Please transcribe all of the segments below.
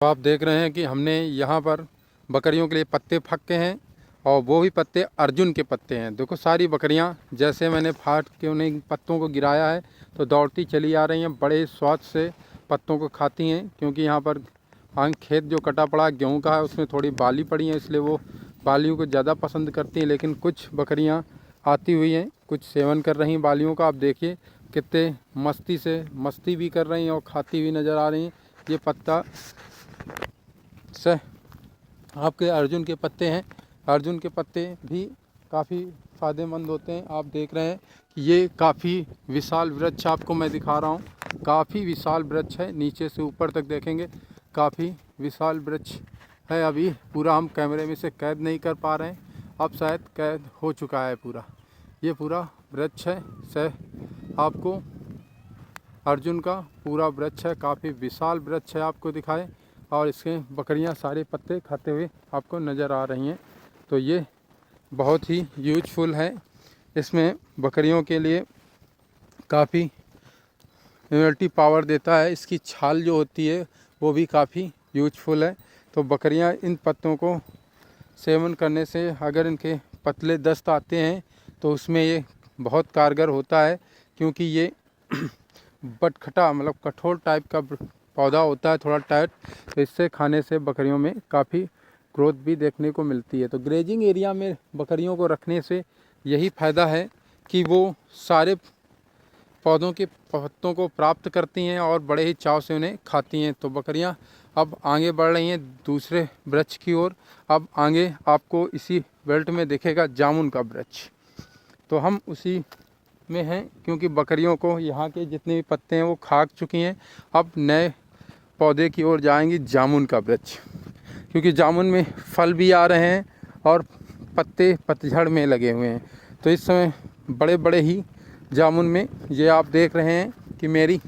तो आप देख रहे हैं कि हमने यहाँ पर बकरियों के लिए पत्ते फक्के हैं और वो भी पत्ते अर्जुन के पत्ते हैं। देखो सारी बकरियाँ जैसे मैंने फाड़ के उन्हें पत्तों को गिराया है तो दौड़ती चली आ रही हैं, बड़े स्वाद से पत्तों को खाती हैं। क्योंकि यहाँ पर खेत जो कटा पड़ा गेहूँ का है उसमें थोड़ी बाली पड़ी है, इसलिए वो बालियों को ज़्यादा पसंद करती हैं। लेकिन कुछ बकरियाँ आती हुई हैं, कुछ सेवन कर रही हैं बालियों का। आप देखिए कितने मस्ती भी कर रही हैं और खाती हुई नज़र आ रही हैं। ये पत्ता से आपके अर्जुन के पत्ते हैं। अर्जुन के पत्ते भी काफ़ी फ़ायदेमंद होते हैं। आप देख रहे हैं कि ये काफ़ी विशाल वृक्ष आपको मैं दिखा रहा हूँ। काफ़ी विशाल वृक्ष है, नीचे से ऊपर तक देखेंगे काफ़ी विशाल वृक्ष है। अभी पूरा हम कैमरे में से कैद नहीं कर पा रहे हैं, अब शायद कैद हो चुका है पूरा। ये पूरा वृक्ष है से आपको अर्जुन का पूरा वृक्ष है, काफ़ी विशाल वृक्ष है आपको दिखाए। और इसके बकरियां सारे पत्ते खाते हुए आपको नज़र आ रही हैं। तो ये बहुत ही यूजफुल है, इसमें बकरियों के लिए काफ़ी इम्यूनिटी पावर देता है। इसकी छाल जो होती है वो भी काफ़ी यूजफुल है। तो बकरियां इन पत्तों को सेवन करने से अगर इनके पतले दस्त आते हैं तो उसमें ये बहुत कारगर होता है। क्योंकि ये बटखटा मतलब कठोर टाइप का पौधा होता है, थोड़ा टाइट। तो इससे खाने से बकरियों में काफ़ी ग्रोथ भी देखने को मिलती है। तो ग्रेजिंग एरिया में बकरियों को रखने से यही फ़ायदा है कि वो सारे पौधों के पत्तों को प्राप्त करती हैं और बड़े ही चाव से उन्हें खाती हैं। तो बकरियां अब आगे बढ़ रही हैं दूसरे वृक्ष की ओर। अब आगे आपको इसी बेल्ट में दिखेगा जामुन का वृक्ष। तो हम उसी में हैं क्योंकि बकरियों को यहाँ के जितने भी पत्ते हैं वो खा चुकी हैं। अब नए पौधे की ओर जाएंगी, जामुन का वृक्ष। क्योंकि जामुन में फल भी आ रहे हैं और पत्ते पतझड़ में लगे हुए हैं। तो इस समय बड़े बड़े ही जामुन में ये आप देख रहे हैं कि मेरी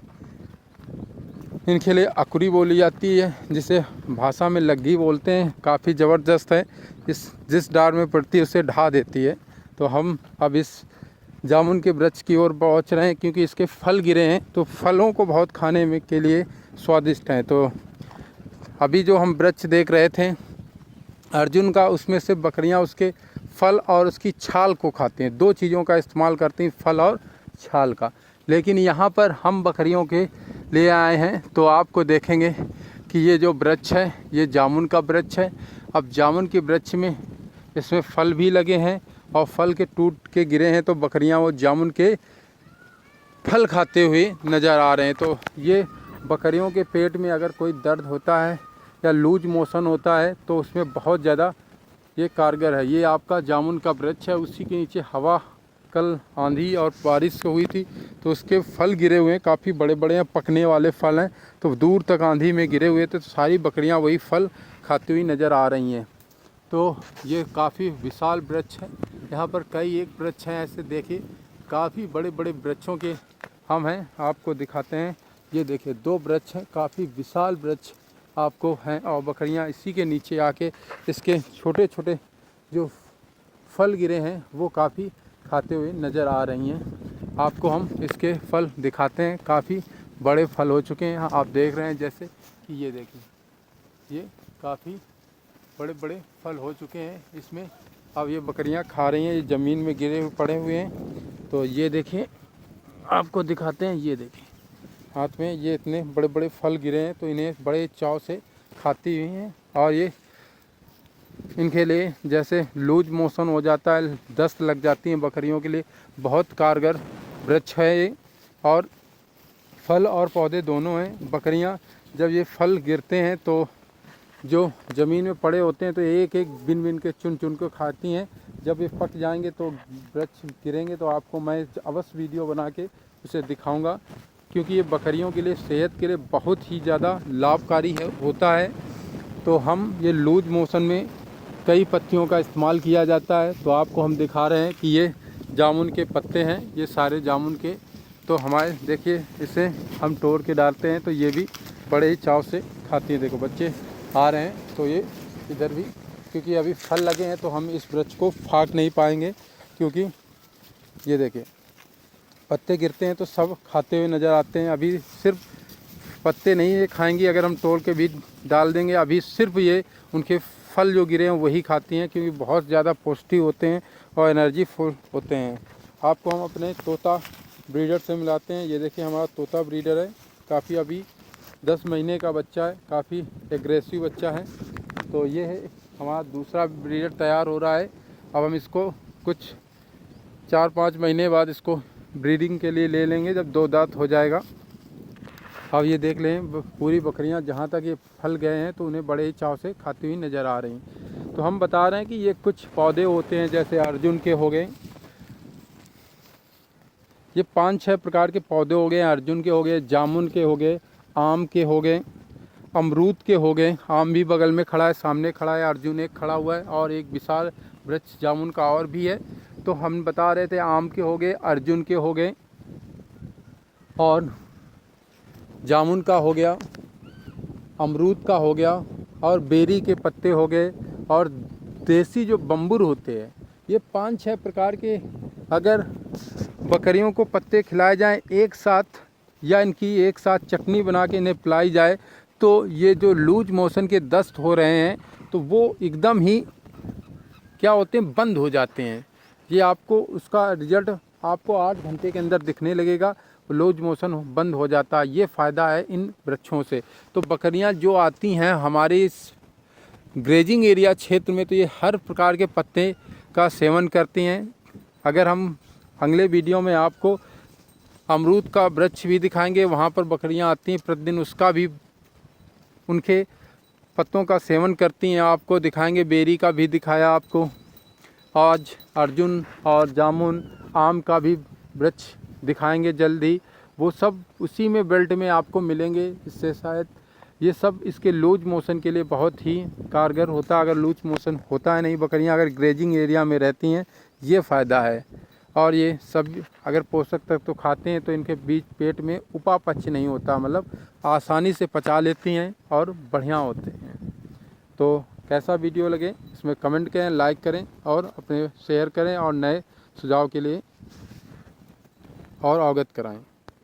इनके लिए अकुरी बोली जाती है, जिसे भाषा में लग्गी बोलते हैं। काफ़ी ज़बरदस्त है, जिस डार में पड़ती है उसे ढा देती है। तो हम अब इस जामुन के वृक्ष की ओर पहुंच रहे हैं क्योंकि इसके फल गिरे हैं। तो फलों को बहुत खाने में के लिए स्वादिष्ट हैं। तो अभी जो हम वृक्ष देख रहे थे अर्जुन का, उसमें से बकरियां उसके फल और उसकी छाल को खाती हैं। दो चीज़ों का इस्तेमाल करती हैं, फल और छाल का। लेकिन यहाँ पर हम बकरियों के ले आए हैं तो आपको देखेंगे कि ये जो वृक्ष है ये जामुन का वृक्ष है। अब जामुन के वृक्ष में इसमें फल भी लगे हैं और फल के टूट के गिरे हैं। तो बकरियां वो जामुन के फल खाते हुए नज़र आ रहे हैं। तो ये बकरियों के पेट में अगर कोई दर्द होता है या लूज मोशन होता है तो उसमें बहुत ज़्यादा ये कारगर है। ये आपका जामुन का वृक्ष है, उसी के नीचे हवा कल आंधी और बारिश हुई थी तो उसके फल गिरे हुए हैं, काफ़ी बड़े बड़े हैं, पकने वाले फल हैं। तो दूर तक आंधी में गिरे हुए थे तो सारी बकरियां वही फल खाती हुई नज़र आ रही हैं। तो ये काफ़ी विशाल वृक्ष है। यहाँ पर कई एक वृक्ष हैं ऐसे, देखिए काफ़ी बड़े बड़े वृक्षों के हम हैं, आपको दिखाते हैं। ये देखिए दो वृक्ष हैं, काफ़ी विशाल वृक्ष आपको हैं। और बकरियां इसी के नीचे आके इसके छोटे छोटे जो फल गिरे हैं वो काफ़ी खाते हुए नज़र आ रही हैं। आपको हम इसके फल दिखाते हैं, काफ़ी बड़े फल हो चुके हैं। आप देख रहे हैं जैसे कि ये देखिए ये काफ़ी बड़े बड़े फल हो चुके हैं इसमें। अब ये बकरियां खा रही हैं, ये ज़मीन में गिरे हुए पड़े हुए हैं। तो ये देखिए आपको दिखाते हैं, ये देखिए हाथ में ये इतने बड़े बड़े फल गिरे हैं तो इन्हें बड़े चाव से खाती हुई हैं। और ये इनके लिए जैसे लूज मोशन हो जाता है, दस्त लग जाती हैं बकरियों के लिए बहुत कारगर वृक्ष है ये। और फल और पौधे दोनों हैं। बकरियां जब ये फल गिरते हैं तो जो ज़मीन में पड़े होते हैं तो एक एक बिन बिन के चुन चुन को खाती हैं। जब ये पक जाएंगे तो वृक्ष गिरेंगे तो आपको मैं अवश्य वीडियो बना के उसे दिखाऊंगा। क्योंकि ये बकरियों के लिए सेहत के लिए बहुत ही ज़्यादा लाभकारी होता है। तो हम ये लूज मोशन में कई पत्तियों का इस्तेमाल किया जाता है। तो आपको हम दिखा रहे हैं कि ये जामुन के पत्ते हैं, ये सारे जामुन के। तो हमारे देखिए इसे हम तोड़ के डालते हैं तो ये भी बड़े ही चाव से खाती हैं। देखो बच्चे आ रहे हैं तो ये इधर भी, क्योंकि अभी फल लगे हैं तो हम इस वृक्ष को फाड़ नहीं पाएंगे। क्योंकि ये देखिए पत्ते गिरते हैं तो सब खाते हुए नज़र आते हैं। अभी सिर्फ पत्ते नहीं ये खाएंगी, अगर हम तोड़ के भी डाल देंगे। अभी सिर्फ ये उनके फल जो गिरे हैं वही खाती हैं, क्योंकि बहुत ज़्यादा पौष्टिक होते हैं और एनर्जी फुल होते हैं। आपको हम अपने तोता ब्रीडर से मिलाते हैं। ये देखिए हमारा तोता ब्रीडर है, काफ़ी अभी 10 महीने का बच्चा है, काफ़ी एग्रेसिव बच्चा है। तो ये है हमारा दूसरा ब्रीडर तैयार हो रहा है। अब हम इसको कुछ 4-5 महीने बाद इसको ब्रीडिंग के लिए ले लेंगे, जब 2 दांत हो जाएगा। अब ये देख लें पूरी बकरियां जहाँ तक ये फल गए हैं तो उन्हें बड़े ही चाव से खाती हुई नज़र आ रही हैं। तो हम बता रहे हैं कि ये कुछ पौधे होते हैं, जैसे अर्जुन के हो गए, ये 5-6 प्रकार के पौधे हो गए। अर्जुन के हो गए, जामुन के हो गए, आम के हो गए, अमरूद के हो गए। आम भी बगल में खड़ा है, सामने खड़ा है, अर्जुन एक खड़ा हुआ है और एक विशाल वृक्ष जामुन का और भी है। तो हम बता रहे थे आम के हो गए, अर्जुन के हो गए और जामुन का हो गया, अमरूद का हो गया और बेरी के पत्ते हो गए और देसी जो बम्बुर होते हैं। ये 5-6 प्रकार के अगर बकरियों को पत्ते खिलाए जाएं एक साथ, या इनकी एक साथ चटनी बना के इन्हें पिलाई जाए, तो ये जो लूज मोशन के दस्त हो रहे हैं तो वो एकदम ही क्या होते हैं, बंद हो जाते हैं। ये आपको उसका रिजल्ट आपको 8 घंटे के अंदर दिखने लगेगा, लूज मोशन बंद हो जाता है। ये फ़ायदा है इन वृक्षों से। तो बकरियां जो आती हैं हमारे इस ग्रेजिंग एरिया क्षेत्र में, तो ये हर प्रकार के पत्ते का सेवन करती हैं। अगर हम अगले वीडियो में आपको अमरूद का वृक्ष भी दिखाएंगे, वहाँ पर बकरियां आती हैं प्रतिदिन, उसका भी उनके पत्तों का सेवन करती हैं, आपको दिखाएंगे। बेरी का भी दिखाया आपको, आज अर्जुन और जामुन आम का भी वृक्ष दिखाएंगे जल्दी। वो सब उसी में बेल्ट में आपको मिलेंगे। इससे शायद ये सब इसके लूज मोशन के लिए बहुत ही कारगर होता है। अगर लूज मोशन होता है नहीं, बकरियां अगर ग्रेजिंग एरिया में रहती हैं, ये फ़ायदा है। और ये सब अगर पोषक तत्व तो खाते हैं तो इनके बीच पेट में उपापचय नहीं होता, मतलब आसानी से पचा लेती हैं और बढ़िया होते हैं। तो कैसा वीडियो लगे इसमें कमेंट करें, लाइक करें और अपने शेयर करें और नए सुझाव के लिए और अवगत कराएं।